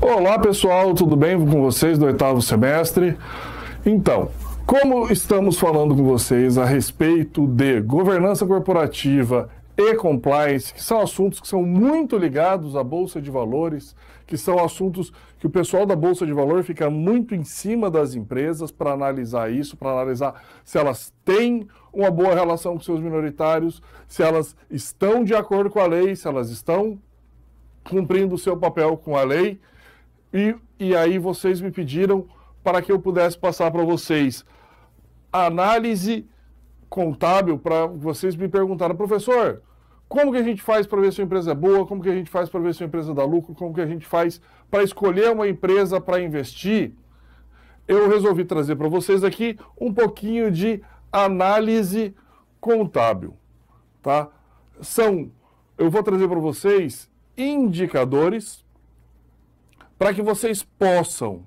Olá pessoal, tudo bem com vocês do oitavo semestre? Então, como estamos falando com vocês a respeito de governança corporativa e compliance, que são assuntos que são muito ligados à Bolsa de Valores, que são assuntos que o pessoal da Bolsa de Valores fica muito em cima das empresas para analisar isso, para analisar se elas têm uma boa relação com seus minoritários, se elas estão de acordo com a lei, se elas estão cumprindo o seu papel com a lei. E aí vocês me pediram para que eu pudesse passar para vocês a análise contábil, para vocês me perguntaram, professor, como que a gente faz para ver se a empresa é boa, como que a gente faz para ver se a empresa dá lucro, como que a gente faz para escolher uma empresa para investir? Eu resolvi trazer para vocês aqui um pouquinho de análise contábil, tá? Eu vou trazer para vocês indicadores para que vocês possam,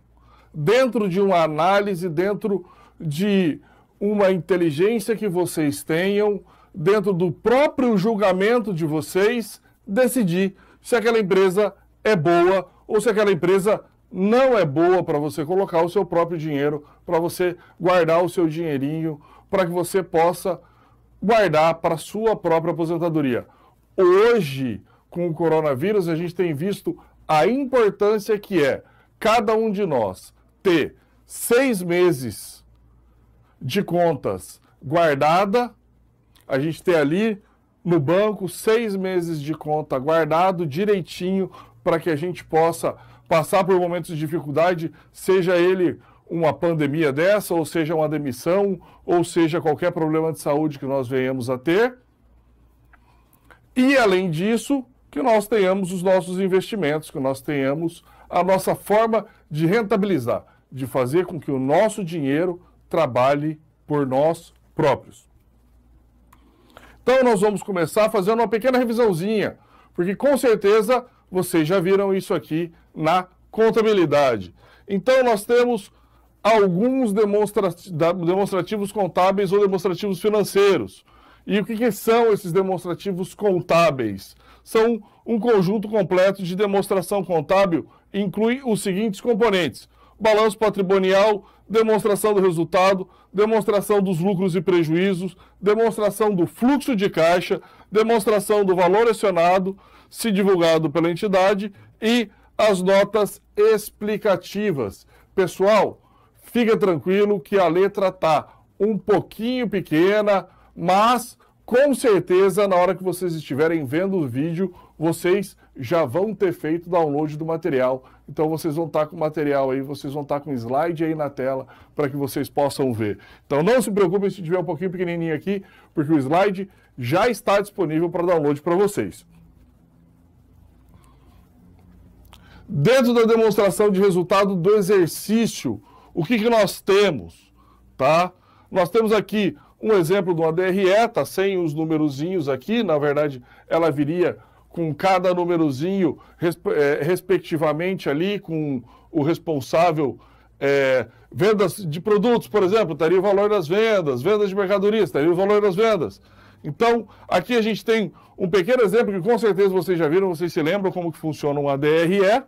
dentro de uma análise, dentro de uma inteligência que vocês tenham, dentro do próprio julgamento de vocês, decidir se aquela empresa é boa ou se aquela empresa não é boa para você colocar o seu próprio dinheiro, para você guardar o seu dinheirinho, para que você possa guardar para a sua própria aposentadoria. Hoje, com o coronavírus, a gente tem visto a importância que é cada um de nós ter 6 meses de contas guardada, a gente ter ali no banco 6 meses de conta guardado direitinho para que a gente possa passar por momentos de dificuldade, seja ele uma pandemia dessa, ou seja uma demissão, ou seja qualquer problema de saúde que nós venhamos a ter. E além disso, que nós tenhamos os nossos investimentos, que nós tenhamos a nossa forma de rentabilizar, de fazer com que o nosso dinheiro trabalhe por nós próprios. Então nós vamos começar fazendo uma pequena revisãozinha, porque com certeza vocês já viram isso aqui na contabilidade. Então nós temos alguns demonstrativos contábeis ou demonstrativos financeiros. E o que são esses demonstrativos contábeis? São um conjunto completo de demonstração contábil, inclui os seguintes componentes: balanço patrimonial, demonstração do resultado, demonstração dos lucros e prejuízos, demonstração do fluxo de caixa, demonstração do valor acionado, se divulgado pela entidade, e as notas explicativas. Pessoal, fica tranquilo que a letra está um pouquinho pequena, mas com certeza na hora que vocês estiverem vendo o vídeo, vocês já vão ter feito download do material. Então vocês vão estar com o material aí, vocês vão estar com o slide aí na tela para que vocês possam ver. Então não se preocupem se tiver um pouquinho pequenininho aqui, porque o slide já está disponível para download para vocês. Dentro da demonstração de resultado do exercício, o que nós temos? Tá? Nós temos aqui um exemplo de uma DRE, tá sem os numerozinhos aqui, na verdade ela viria com cada numerozinho respectivamente ali, com o responsável, vendas de produtos, por exemplo, estaria o valor das vendas, vendas de mercadorias, estaria o valor das vendas. Então, aqui a gente tem um pequeno exemplo que com certeza vocês já viram, vocês se lembram como que funciona uma DRE.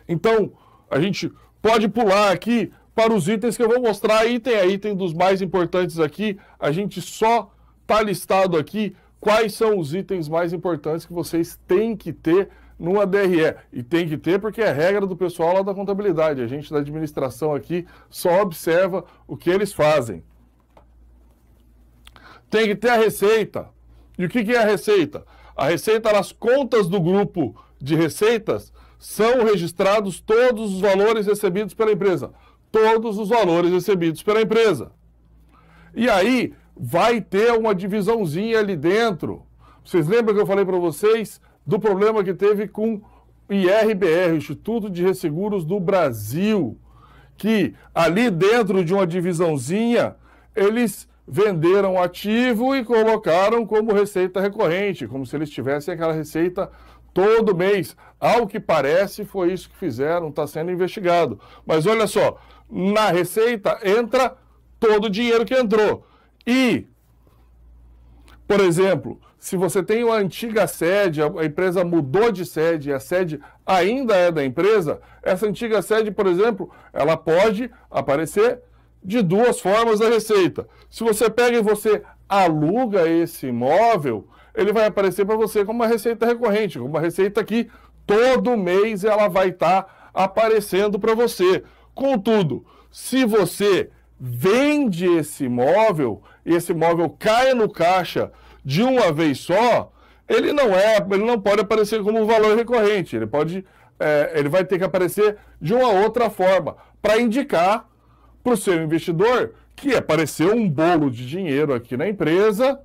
Então, a gente pode pular aqui para os itens que eu vou mostrar, item a item dos mais importantes aqui. A gente só está listado aqui quais são os itens mais importantes que vocês têm que ter numa DRE. E tem que ter porque é regra do pessoal lá da contabilidade. A gente da administração aqui só observa o que eles fazem. Tem que ter a receita. E o que é a receita? A receita, nas contas do grupo de receitas, são registrados todos os valores recebidos pela empresa. Todos os valores recebidos pela empresa. E aí vai ter uma divisãozinha ali dentro. Vocês lembram que eu falei para vocês do problema que teve com o IRBR, o Instituto de Resseguros do Brasil, que ali dentro de uma divisãozinha eles venderam ativo e colocaram como receita recorrente, como se eles tivessem aquela receita todo mês. Ao que parece, foi isso que fizeram, está sendo investigado. Mas olha só, na receita entra todo o dinheiro que entrou. E, por exemplo, se você tem uma antiga sede, a empresa mudou de sede e a sede ainda é da empresa, essa antiga sede, por exemplo, ela pode aparecer de duas formas na receita. Se você pega e você aluga esse imóvel, ele vai aparecer para você como uma receita recorrente, como uma receita que todo mês ela vai estar aparecendo para você. Contudo, se você vende esse imóvel e esse imóvel cai no caixa de uma vez só, ele não pode aparecer como valor recorrente. Ele vai ter que aparecer de uma outra forma para indicar para o seu investidor que apareceu um bolo de dinheiro aqui na empresa,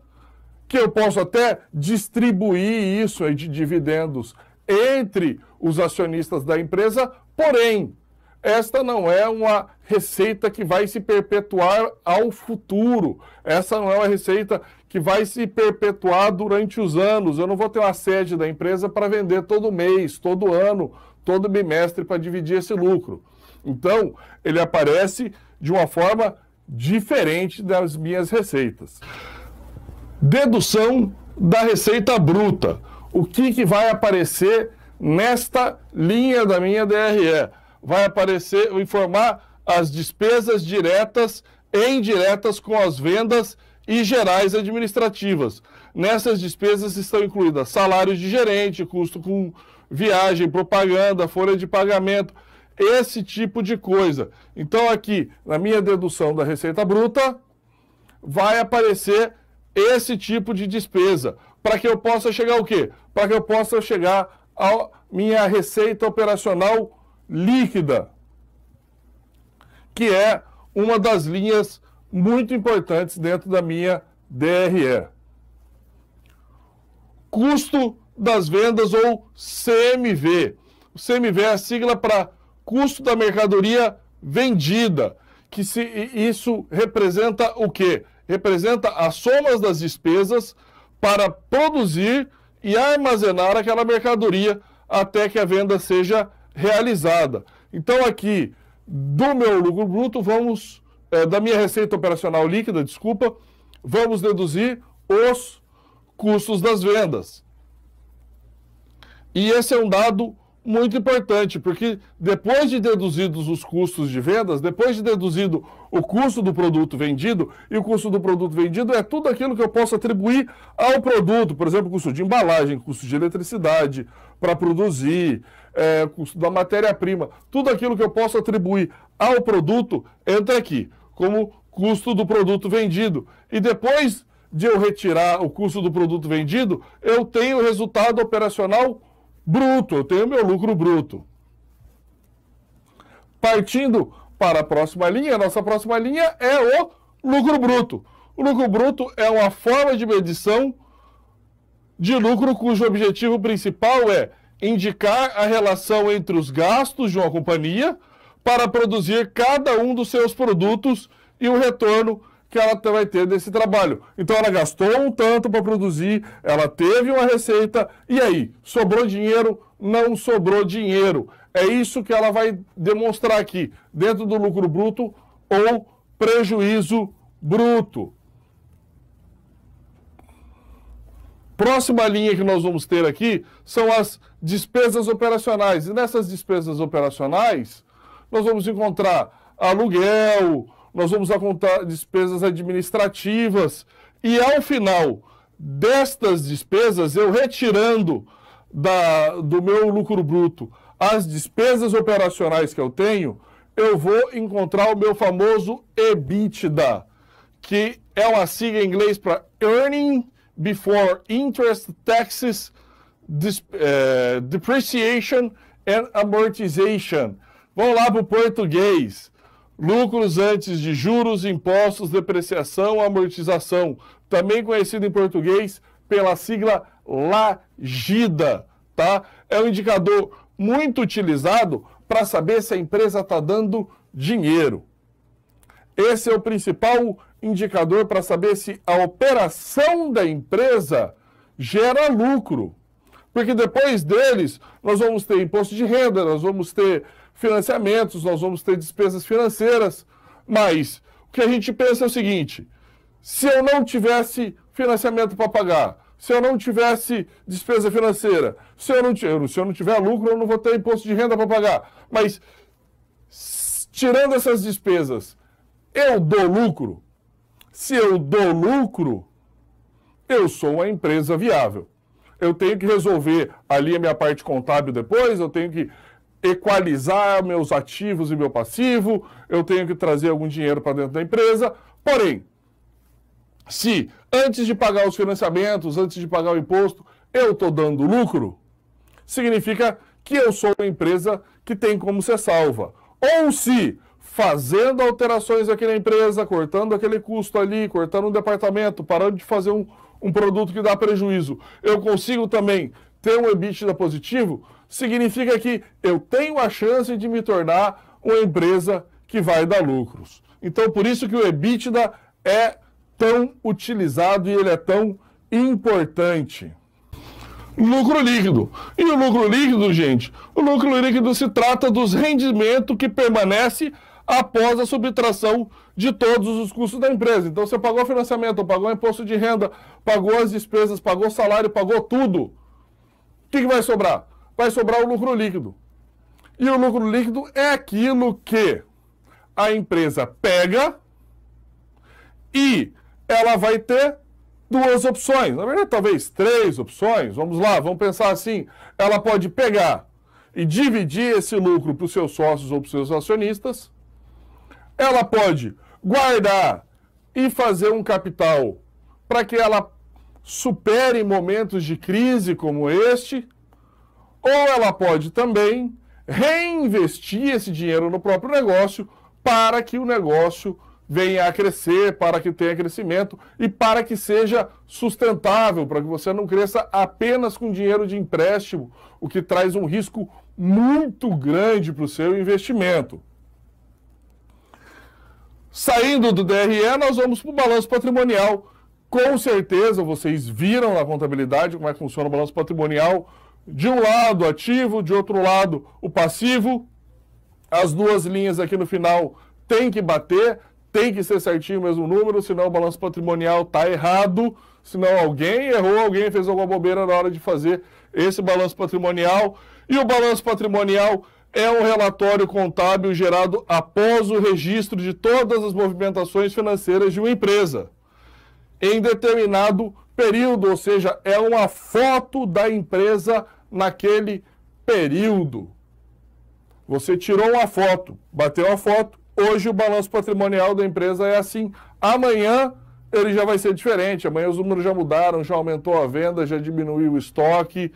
que eu posso até distribuir isso aí de dividendos entre os acionistas da empresa, porém, esta não é uma receita que vai se perpetuar ao futuro. Essa não é uma receita que vai se perpetuar durante os anos. Eu não vou ter uma sede da empresa para vender todo mês, todo ano, todo bimestre para dividir esse lucro. Então, ele aparece de uma forma diferente das minhas receitas. Dedução da receita bruta. O que vai aparecer nesta linha da minha DRE? Vai aparecer, informar as despesas diretas e indiretas com as vendas e gerais administrativas. Nessas despesas estão incluídas salários de gerente, custo com viagem, propaganda, folha de pagamento, esse tipo de coisa. Então aqui, na minha dedução da receita bruta, vai aparecer esse tipo de despesa, para que eu possa chegar ao quê? Para que eu possa chegar à minha receita operacional líquida, que é uma das linhas muito importantes dentro da minha DRE. Custo das vendas ou CMV. O CMV é a sigla para custo da mercadoria vendida, que isso representa o quê? Representa as somas das despesas para produzir e armazenar aquela mercadoria até que a venda seja realizada. Então aqui, do meu lucro bruto, da minha receita operacional líquida, vamos deduzir os custos das vendas. E esse é um dado muito importante, porque depois de deduzidos os custos de vendas, depois de deduzido o custo do produto vendido, e o custo do produto vendido é tudo aquilo que eu posso atribuir ao produto, por exemplo, custo de embalagem, custo de eletricidade para produzir, custo da matéria-prima, tudo aquilo que eu posso atribuir ao produto entra aqui, como custo do produto vendido. E depois de eu retirar o custo do produto vendido, eu tenho o resultado operacional bruto, eu tenho meu lucro bruto. Partindo para a próxima linha, a nossa próxima linha é o lucro bruto. O lucro bruto é uma forma de medição de lucro cujo objetivo principal é indicar a relação entre os gastos de uma companhia para produzir cada um dos seus produtos e o retorno que ela vai ter desse trabalho. Então ela gastou um tanto para produzir, ela teve uma receita, e aí? Sobrou dinheiro? Não sobrou dinheiro. É isso que ela vai demonstrar aqui, dentro do lucro bruto ou prejuízo bruto. Próxima linha que nós vamos ter aqui são as despesas operacionais. E nessas despesas operacionais, nós vamos encontrar aluguel, nós vamos encontrar despesas administrativas. E ao final destas despesas, eu retirando do meu lucro bruto as despesas operacionais que eu tenho, eu vou encontrar o meu famoso EBITDA, que é uma sigla em inglês para Earning Before Interest, Taxes, Depreciation and Amortization. Vamos lá para o português. Lucros antes de juros, impostos, depreciação, amortização. Também conhecido em português pela sigla LAGIDA, tá? É um indicador muito utilizado para saber se a empresa está dando dinheiro. Esse é o principal indicador para saber se a operação da empresa gera lucro. Porque depois deles, nós vamos ter imposto de renda, nós vamos ter financiamentos, nós vamos ter despesas financeiras. Mas o que a gente pensa é o seguinte: se eu não tivesse financiamento para pagar, se eu não tivesse despesa financeira, se eu não tiver lucro, eu não vou ter imposto de renda para pagar. Mas, tirando essas despesas, eu dou lucro? Se eu dou lucro, eu sou uma empresa viável. Eu tenho que resolver ali a minha parte contábil depois, eu tenho que equalizar meus ativos e meu passivo, eu tenho que trazer algum dinheiro para dentro da empresa. Porém, se antes de pagar os financiamentos, antes de pagar o imposto, eu estou dando lucro, significa que eu sou uma empresa que tem como ser salva. Ou se, fazendo alterações aqui na empresa, cortando aquele custo ali, cortando um departamento, parando de fazer um produto que dá prejuízo, eu consigo também ter um EBITDA positivo, significa que eu tenho a chance de me tornar uma empresa que vai dar lucros. Então, por isso que o EBITDA é tão utilizado e ele é tão importante. Lucro líquido. E o lucro líquido, gente, o lucro líquido se trata dos rendimentos que permanece após a subtração de todos os custos da empresa. Então, você pagou financiamento, pagou imposto de renda, pagou as despesas, pagou salário, pagou tudo. O que vai sobrar? Vai sobrar o lucro líquido. E o lucro líquido é aquilo que a empresa pega e ela vai ter duas opções. Na verdade, talvez 3 opções. Vamos lá, vamos pensar assim. Ela pode pegar e dividir esse lucro para os seus sócios ou para os seus acionistas. Ela pode guardar e fazer um capital para que ela supere momentos de crise como este. Ou ela pode também reinvestir esse dinheiro no próprio negócio para que o negócio venha a crescer, para que tenha crescimento e para que seja sustentável, para que você não cresça apenas com dinheiro de empréstimo, o que traz um risco muito grande para o seu investimento. Saindo do DRE, nós vamos para o balanço patrimonial. Com certeza vocês viram na contabilidade como é que funciona o balanço patrimonial. De um lado ativo, de outro lado o passivo. As duas linhas aqui no final tem que bater, tem que ser certinho o mesmo número, senão o balanço patrimonial está errado, senão alguém errou, alguém fez alguma bobeira na hora de fazer esse balanço patrimonial. E o balanço patrimonial é um relatório contábil gerado após o registro de todas as movimentações financeiras de uma empresa em determinado período, ou seja, é uma foto da empresa naquele período. Você tirou uma foto, bateu a foto, hoje o balanço patrimonial da empresa é assim. Amanhã ele já vai ser diferente, amanhã os números já mudaram, já aumentou a venda, já diminuiu o estoque,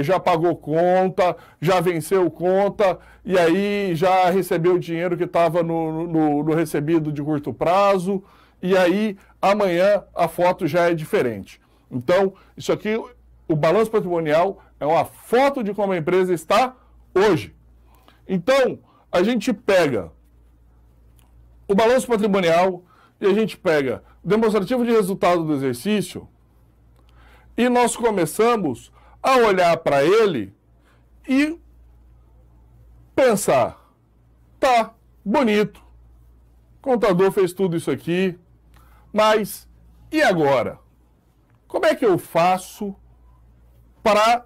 já pagou conta, já venceu conta, e aí já recebeu o dinheiro que estava no recebido de curto prazo, e aí amanhã a foto já é diferente. Então, isso aqui, o balanço patrimonial é uma foto de como a empresa está hoje. Então, a gente pega o balanço patrimonial e a gente pega o demonstrativo de resultado do exercício e nós começamos a olhar para ele e pensar, tá, bonito, o contador fez tudo isso aqui, mas e agora? Como é que eu faço para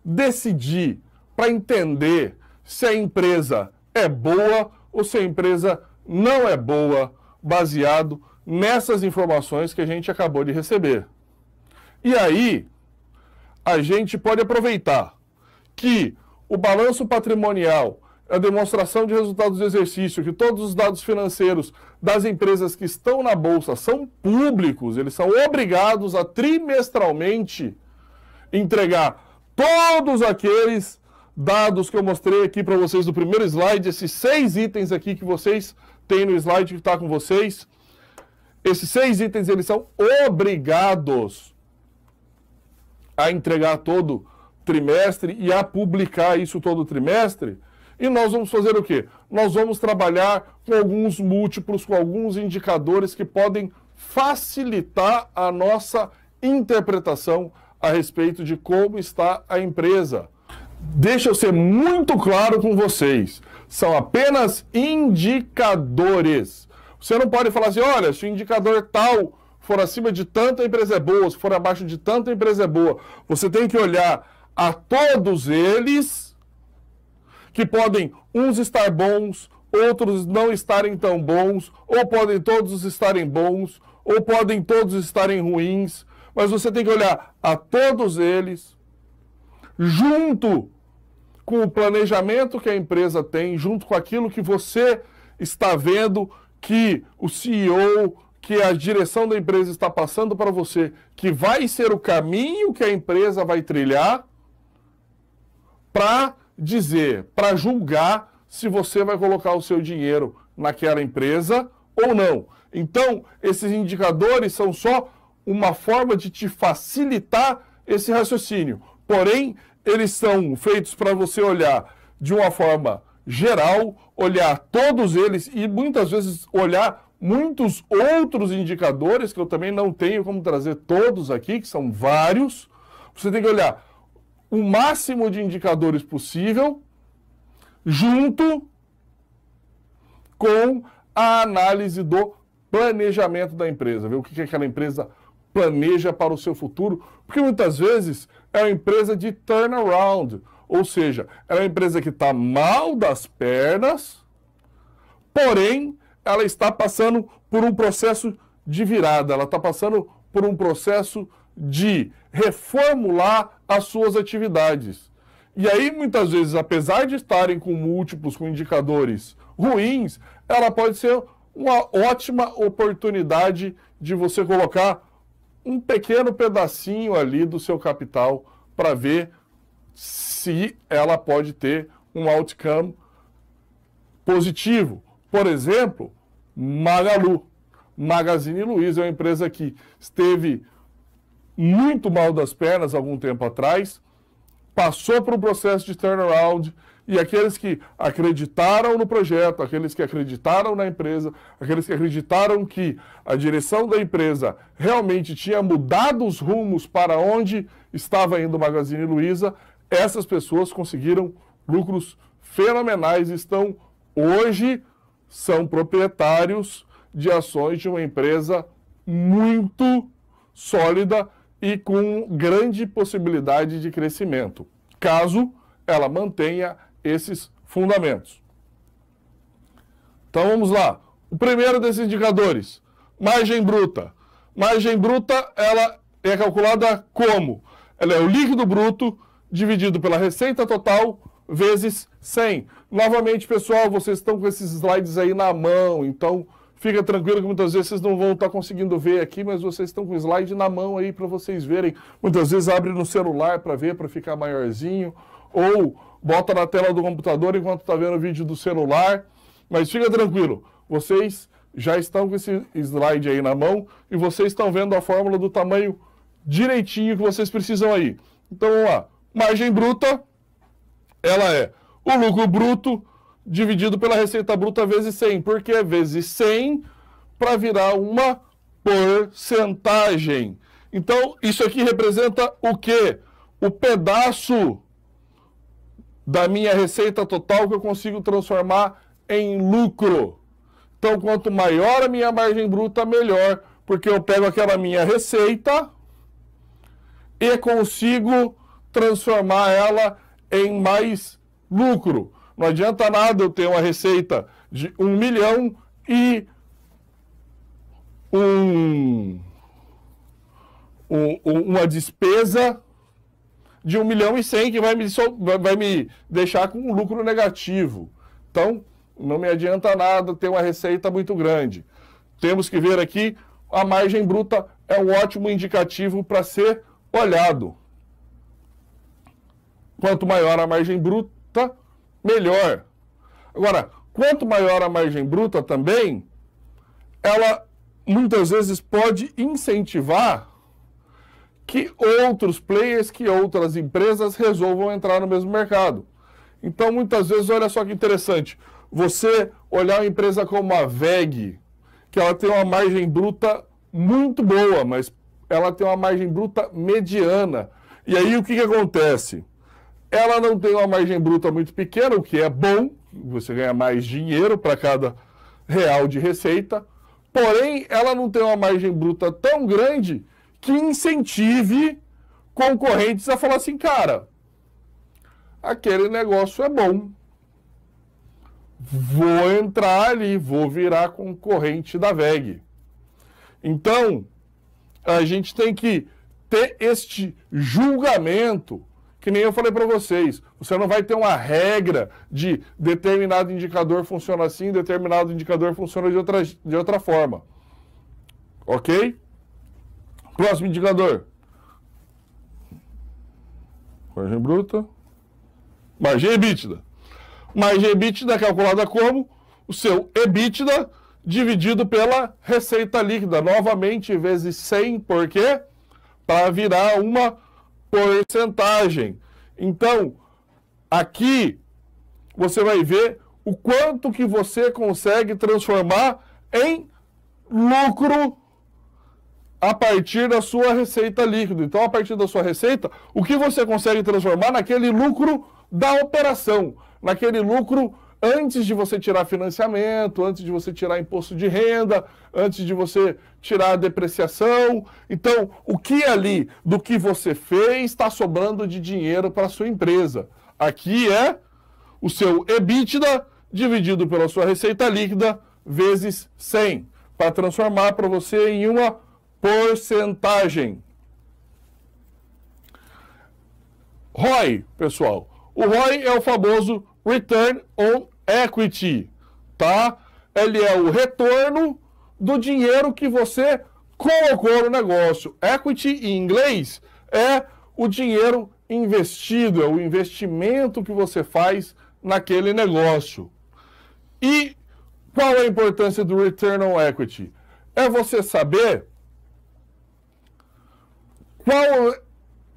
decidir, para entender se a empresa é boa ou se a empresa não é boa, baseado nessas informações que a gente acabou de receber? E aí, a gente pode aproveitar que o balanço patrimonial, a demonstração de resultados do exercício, que todos os dados financeiros das empresas que estão na Bolsa são públicos, eles são obrigados a trimestralmente entregar todos aqueles dados que eu mostrei aqui para vocês no primeiro slide, esses 6 itens aqui que vocês têm no slide que está com vocês. Esses 6 itens, eles são obrigados a entregar todo trimestre e a publicar isso todo trimestre. E nós vamos fazer o quê? Nós vamos trabalhar com alguns múltiplos, com alguns indicadores que podem facilitar a nossa interpretação a respeito de como está a empresa. Deixa eu ser muito claro com vocês. São apenas indicadores. Você não pode falar assim, olha, se o indicador tal for acima de tanto, a empresa é boa, se for abaixo de tanto, a empresa é boa. Você tem que olhar a todos eles, que podem uns estar bons, outros não estarem tão bons, ou podem todos estarem bons, ou podem todos estarem ruins, mas você tem que olhar a todos eles, junto com o planejamento que a empresa tem, junto com aquilo que você está vendo, que o CEO, que a direção da empresa está passando para você, que vai ser o caminho que a empresa vai trilhar, para dizer, para julgar se você vai colocar o seu dinheiro naquela empresa ou não. Então, esses indicadores são só uma forma de te facilitar esse raciocínio. Porém, eles são feitos para você olhar de uma forma geral, olhar todos eles e muitas vezes olhar muitos outros indicadores, que eu também não tenho como trazer todos aqui, que são vários. Você tem que olhar o máximo de indicadores possível, junto com a análise do planejamento da empresa, ver o que aquela empresa planeja para o seu futuro, porque muitas vezes é uma empresa de turnaround, ou seja, é uma empresa que está mal das pernas, porém, ela está passando por um processo de virada, ela está passando por um processo de reformular as suas atividades. E aí, muitas vezes, apesar de estarem com múltiplos, com indicadores ruins, ela pode ser uma ótima oportunidade de você colocar um pequeno pedacinho ali do seu capital para ver se ela pode ter um outcome positivo. Por exemplo, Magalu. Magazine Luiza é uma empresa que esteve muito mal das pernas algum tempo atrás, passou por um processo de turnaround, e aqueles que acreditaram no projeto, aqueles que acreditaram na empresa, aqueles que acreditaram que a direção da empresa realmente tinha mudado os rumos para onde estava indo o Magazine Luiza, essas pessoas conseguiram lucros fenomenais e estão hoje são proprietários de ações de uma empresa muito sólida e com grande possibilidade de crescimento, caso ela mantenha esses fundamentos. Então vamos lá. O primeiro desses indicadores, margem bruta. Margem bruta, ela é calculada como? Ela é o líquido bruto dividido pela receita total vezes 100. Novamente, pessoal, vocês estão com esses slides aí na mão, então fica tranquilo que muitas vezes vocês não vão estar conseguindo ver aqui, mas vocês estão com o slide na mão aí para vocês verem. Muitas vezes abre no celular para ver, para ficar maiorzinho, ou bota na tela do computador enquanto está vendo o vídeo do celular. Mas fica tranquilo, vocês já estão com esse slide aí na mão e vocês estão vendo a fórmula do tamanho direitinho que vocês precisam aí. Então vamos lá. Margem bruta, ela é o lucro bruto dividido pela receita bruta vezes 100. Por que vezes 100? Para virar uma porcentagem. Então, isso aqui representa o quê? O pedaço da minha receita total que eu consigo transformar em lucro. Então, quanto maior a minha margem bruta, melhor, porque eu pego aquela minha receita e consigo transformar ela em mais lucro. Não adianta nada eu ter uma receita de 1 milhão e uma despesa de 1 milhão e 100 que vai me deixar com um lucro negativo. Então, não me adianta nada ter uma receita muito grande. Temos que ver aqui, a margem bruta é um ótimo indicativo para ser olhado. Quanto maior a margem bruta, melhor. Agora, quanto maior a margem bruta também, ela muitas vezes pode incentivar que outros players, que outras empresas resolvam entrar no mesmo mercado. Então, muitas vezes, olha só que interessante, você olhar uma empresa como a WEG, que ela tem uma margem bruta muito boa, mas ela tem uma margem bruta mediana. E aí, o que acontece? Ela não tem uma margem bruta muito pequena, o que é bom, você ganha mais dinheiro para cada real de receita, porém ela não tem uma margem bruta tão grande que incentive concorrentes a falar assim, cara, aquele negócio é bom, vou entrar ali, vou virar concorrente da WEG. Então, a gente tem que ter este julgamento, que nem eu falei para vocês. Você não vai ter uma regra de determinado indicador funciona assim, determinado indicador funciona de outra forma. Ok? Próximo indicador. Margem bruta. Margem EBITDA. Margem EBITDA é calculada como o seu EBITDA dividido pela receita líquida. Novamente, vezes 100, por quê? Para virar uma porcentagem. Então, aqui você vai ver o quanto que você consegue transformar em lucro a partir da sua receita líquida. Então, a partir da sua receita, o que você consegue transformar naquele lucro da operação, naquele lucro antes de você tirar financiamento, antes de você tirar imposto de renda, antes de você tirar a depreciação. Então, o que ali do que você fez está sobrando de dinheiro para a sua empresa? Aqui é o seu EBITDA dividido pela sua receita líquida vezes 100, para transformar para você em uma porcentagem. ROI, pessoal. O ROI é o famoso Return on Equity, tá? Ele é o retorno do dinheiro que você colocou no negócio. Equity, em inglês, é o dinheiro investido, é o investimento que você faz naquele negócio. E qual é a importância do Return on Equity? É você saber qual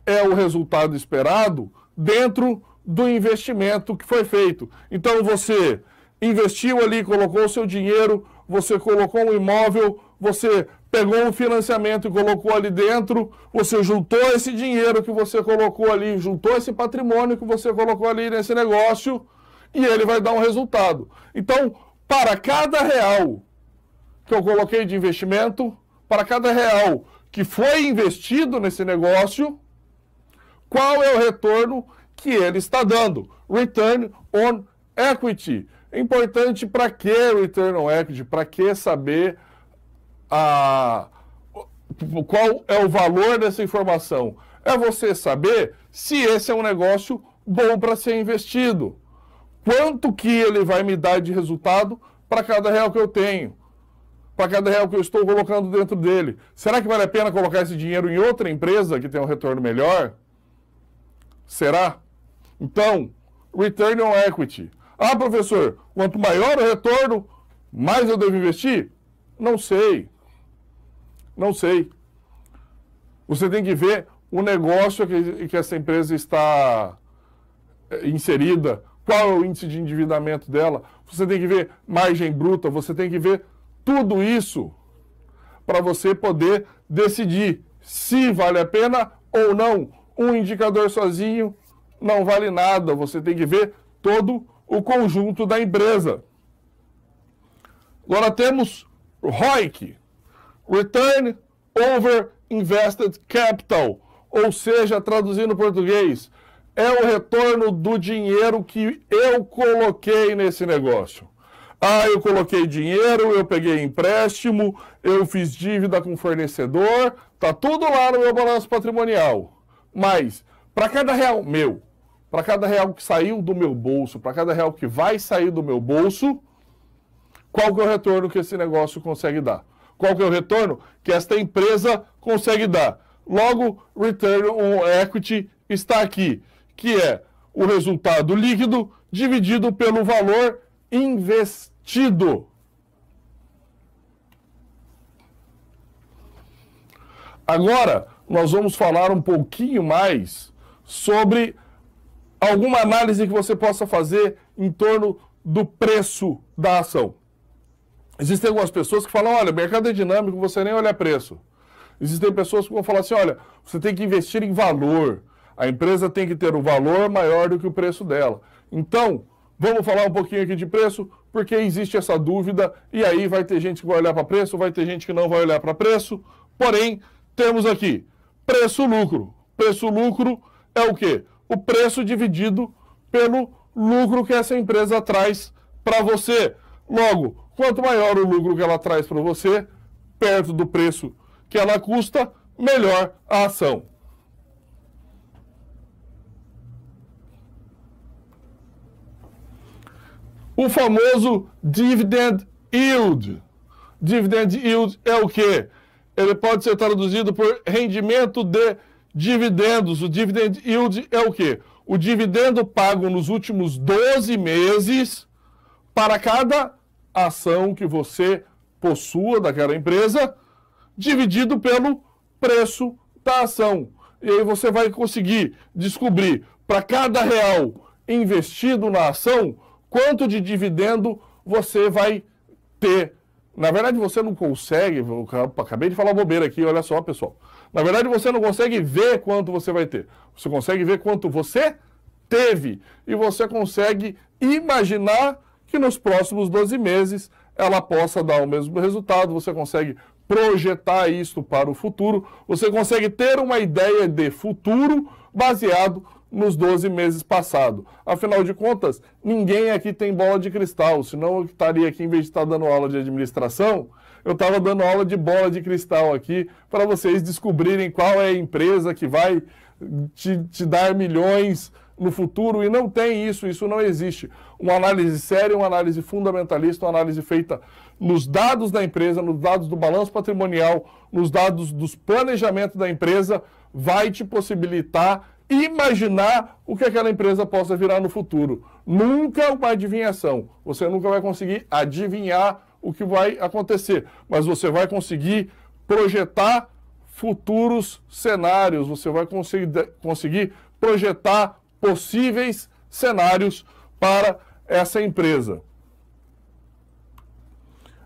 é o resultado esperado dentro do investimento que foi feito. Então você investiu ali, colocou o seu dinheiro, você colocou um imóvel, você pegou um financiamento e colocou ali dentro, você juntou esse dinheiro que você colocou ali, juntou esse patrimônio que você colocou ali nesse negócio e ele vai dar um resultado. Então, para cada real que eu coloquei de investimento, para cada real que foi investido nesse negócio, qual é o retorno que ele está dando? Return on Equity. É importante para que Return on Equity? Para que saber qual é o valor dessa informação? É você saber se esse é um negócio bom para ser investido. Quanto que ele vai me dar de resultado para cada real que eu tenho? Para cada real que eu estou colocando dentro dele. Será que vale a pena colocar esse dinheiro em outra empresa que tem um retorno melhor? Será? Então, Return on Equity. Ah, professor, quanto maior o retorno, mais eu devo investir? Não sei. Não sei. Você tem que ver o negócio que essa empresa está inserida, qual é o índice de endividamento dela. Você tem que ver margem bruta, você tem que ver tudo isso para você poder decidir se vale a pena ou não. Um indicador sozinho não vale nada, você tem que ver todo o conjunto da empresa. Agora temos ROIC, Return Over Invested Capital, ou seja, traduzindo em português, é o retorno do dinheiro que eu coloquei nesse negócio. Ah, eu coloquei dinheiro, eu peguei empréstimo, eu fiz dívida com fornecedor, tá tudo lá no meu balanço patrimonial. Mas, para cada real meu, para cada real que saiu do meu bolso, para cada real que vai sair do meu bolso, qual que é o retorno que esse negócio consegue dar? Qual que é o retorno que esta empresa consegue dar? Logo, Return on Equity está aqui, que é o resultado líquido dividido pelo valor investido. Agora, nós vamos falar um pouquinho mais sobre alguma análise que você possa fazer em torno do preço da ação. Existem algumas pessoas que falam, olha, mercado é dinâmico, você nem olha preço. Existem pessoas que vão falar assim, olha, você tem que investir em valor. A empresa tem que ter um valor maior do que o preço dela. Então, Vamos falar um pouquinho aqui de preço, porque existe essa dúvida, e aí vai ter gente que vai olhar para preço, vai ter gente que não vai olhar para preço. Porém, temos aqui preço-lucro. Preço-lucro é o quê? O preço dividido pelo lucro que essa empresa traz para você. Logo, quanto maior o lucro que ela traz para você, perto do preço que ela custa, melhor a ação. O famoso dividend yield. Dividend yield é o quê? Ele pode ser traduzido por rendimento de dividendos. O dividend yield é o quê? O dividendo pago nos últimos 12 meses para cada ação que você possua daquela empresa, dividido pelo preço da ação. E aí você vai conseguir descobrir para cada real investido na ação, quanto de dividendo você vai ter. Na verdade, você não consegue, eu acabei de falar bobeira aqui, olha só, pessoal. Na verdade, você não consegue ver quanto você vai ter. Você consegue ver quanto você teve. E você consegue imaginar que nos próximos 12 meses ela possa dar o mesmo resultado. Você consegue projetar isso para o futuro. Você consegue ter uma ideia de futuro baseado nos 12 meses passados. Afinal de contas, ninguém aqui tem bola de cristal, senão eu estaria aqui, em vez de estar dando aula de administração, eu estava dando aula de bola de cristal aqui, para vocês descobrirem qual é a empresa que vai te dar milhões no futuro, e não tem isso, isso não existe. Uma análise séria, uma análise fundamentalista, uma análise feita nos dados da empresa, nos dados do balanço patrimonial, nos dados dos planejamentos da empresa, vai te possibilitar imaginar o que aquela empresa possa virar no futuro. Nunca uma adivinhação. Você nunca vai conseguir adivinhar o que vai acontecer, mas você vai conseguir projetar futuros cenários, você vai conseguir projetar possíveis cenários para essa empresa.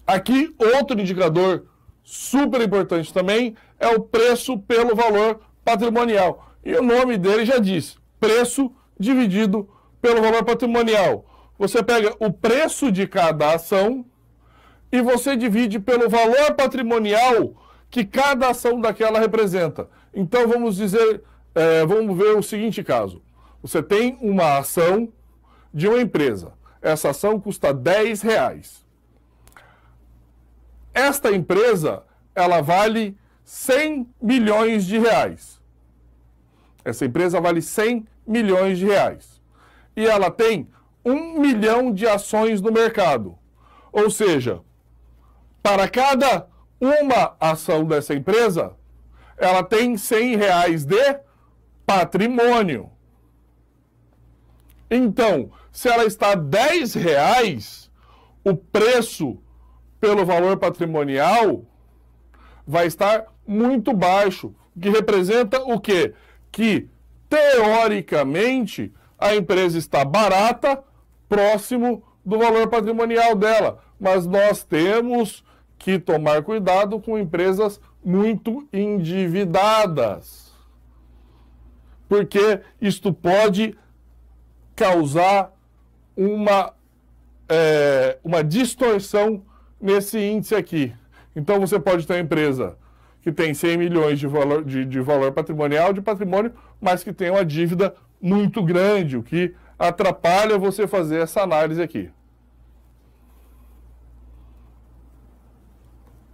Aqui, outro indicador super importante também é o preço pelo valor patrimonial. E o nome dele já diz, preço dividido pelo valor patrimonial. Você pega o preço de cada ação e você divide pelo valor patrimonial que cada ação daquela representa. Então vamos dizer, vamos ver o seguinte caso. Você tem uma ação de uma empresa. Essa ação custa R$10. Esta empresa, ela vale 100 milhões de reais. Essa empresa vale 100 milhões de reais. E ela tem 1 milhão de ações no mercado. Ou seja, para cada uma ação dessa empresa, ela tem R$100 de patrimônio. Então, se ela está R$10, o preço pelo valor patrimonial vai estar muito baixo, o que representa o quê? Que, teoricamente, a empresa está barata, próximo do valor patrimonial dela. Mas nós temos que tomar cuidado com empresas muito endividadas, porque isto pode causar uma distorção nesse índice aqui. Então você pode ter uma empresa que tem 100 milhões de valor patrimonial, de patrimônio, mas que tem uma dívida muito grande, o que atrapalha você fazer essa análise aqui.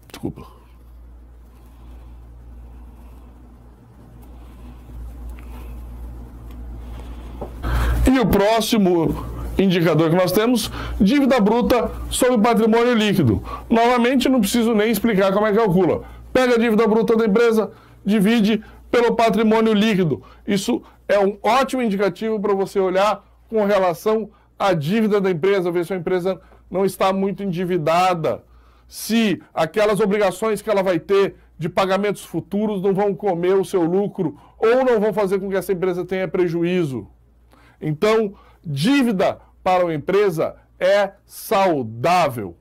Desculpa. E o próximo indicador que nós temos, dívida bruta sobre patrimônio líquido. Novamente, não preciso nem explicar como é que calcula. Pega a dívida bruta da empresa, divide pelo patrimônio líquido. Isso é um ótimo indicativo para você olhar com relação à dívida da empresa, ver se a empresa não está muito endividada, se aquelas obrigações que ela vai ter de pagamentos futuros não vão comer o seu lucro ou não vão fazer com que essa empresa tenha prejuízo. Então, dívida para uma empresa é saudável.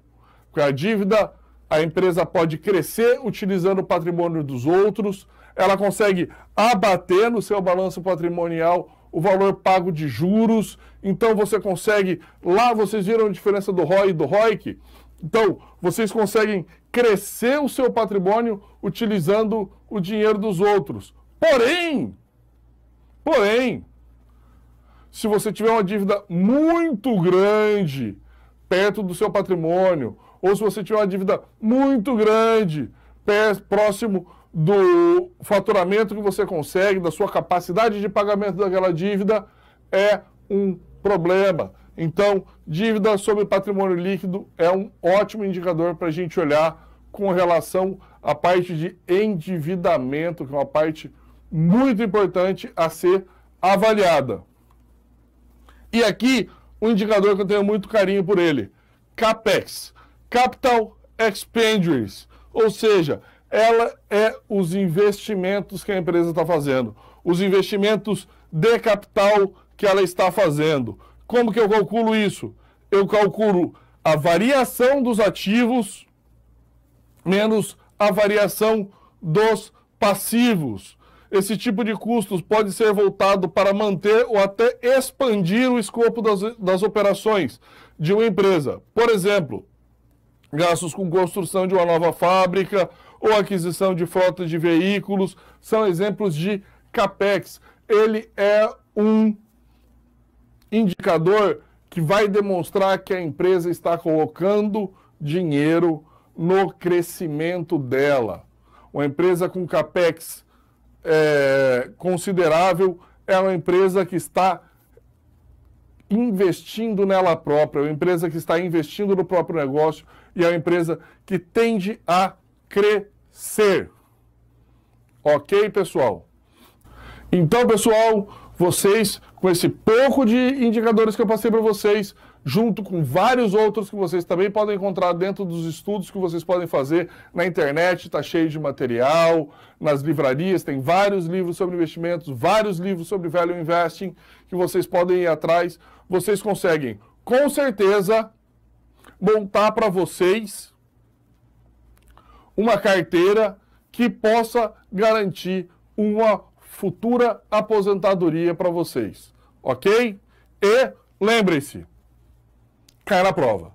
Porque a dívida, a empresa pode crescer utilizando o patrimônio dos outros, ela consegue abater no seu balanço patrimonial o valor pago de juros. Então você consegue, lá vocês viram a diferença do ROI e do ROIC? Então, vocês conseguem crescer o seu patrimônio utilizando o dinheiro dos outros. Porém, se você tiver uma dívida muito grande perto do seu patrimônio, ou se você tiver uma dívida muito grande próximo do faturamento que você consegue, da sua capacidade de pagamento daquela dívida, é um problema. Então, dívida sobre patrimônio líquido é um ótimo indicador para a gente olhar com relação à parte de endividamento, que é uma parte muito importante a ser avaliada. E aqui, um indicador que eu tenho muito carinho por ele, CAPEX, Capital Expenditures, ou seja, ela é os investimentos que a empresa está fazendo, os investimentos de capital que ela está fazendo. Como que eu calculo isso? Eu calculo a variação dos ativos menos a variação dos passivos. Esse tipo de custos pode ser voltado para manter ou até expandir o escopo das operações de uma empresa. Por exemplo, gastos com construção de uma nova fábrica ou aquisição de frota de veículos são exemplos de CAPEX. Ele é um indicador que vai demonstrar que a empresa está colocando dinheiro no crescimento dela. Uma empresa com CAPEX considerável é uma empresa que está investindo nela própria, é uma empresa que está investindo no próprio negócio e é uma empresa que tende a crescer. Ok, pessoal? Então, pessoal, vocês, com esse pouco de indicadores que eu passei para vocês, junto com vários outros que vocês também podem encontrar dentro dos estudos que vocês podem fazer na internet, está cheio de material, nas livrarias, tem vários livros sobre investimentos, vários livros sobre value investing que vocês podem ir atrás. Vocês conseguem, com certeza, montar para vocês uma carteira que possa garantir uma futura aposentadoria para vocês, ok? E lembrem-se, cai na prova.